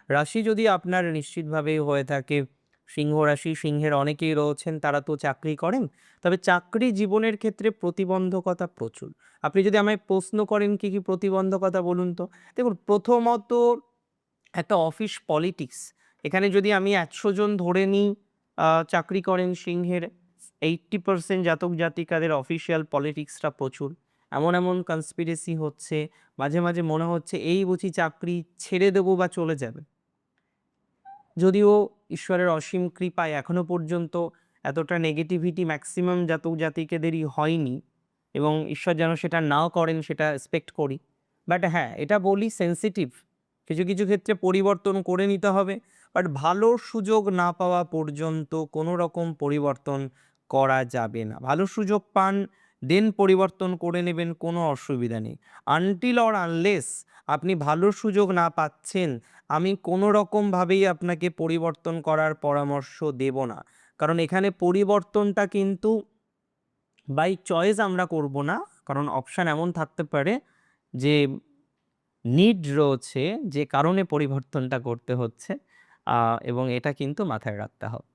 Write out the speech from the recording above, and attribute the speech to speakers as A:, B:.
A: রাশি যদি আপনার নিশ্চিতভাবেই হয়ে থাকে সিংহ রাশি, সিংহের অনেকেই রয়েছেন তারা তো চাকরি করেন। তবে চাকরি জীবনের ক্ষেত্রে প্রতিবন্ধকতা প্রচুর। আপনি যদি আমায় প্রশ্ন করেন কি, কি প্রতিবন্ধকতা বলুন তো? দেখুন প্রথমত একটা অফিস পলিটিক্স। এখানে যদি আমি ১০০ জন ধরে নিই চাকরি করেন সিংহের 80% জাতক জাতিকাদের অফিসিয়াল পলিটিক্সটা প্রচুর। এমন, এমন কনস্পিরেসি হচ্ছে, মাঝে, মাঝে মনে হচ্ছে এই বুঝি চাকরি ছেড়ে দেব বা চলে যাবে। যদিও ঈশ্বরের অসীম কৃপায় এখনো পর্যন্ত এতটা নেগেটিভিটি ম্যাক্সিমাম জাতক জাতিকাদেরই হয়নি এবং ঈশ্বর যেন সেটা নাও করেন সেটা এক্সপেক্ট করি। বাট হ্যাঁ, এটা বলি সেনসিটিভ। কিছু, কিছু ক্ষেত্রে পরিবর্তন করে নিতে হবে। বাট ভালো সুযোগ না পাওয়া পর্যন্ত কোনো রকম পরিবর্তন করা যাবে না। ভালো সুযোগ পান, দেন পরিবর্তন করে নেবেন, কোনো অসুবিধা নেই। আনটিল অর আনলেস আপনি ভালো সুযোগ না পাচ্ছেন, আমি কোনো রকমভাবেই আপনাকে পরিবর্তন করার পরামর্শ দেব না। কারণ এখানে পরিবর্তনটা কিন্তু বাই চয়েস আমরা করব না। কারণ অপশন এমন থাকতে পারে যে নিড রয়েছে, যে কারণে পরিবর্তনটা করতে হচ্ছে এবং এটা কিন্তু মাথায় রাখতে হবে।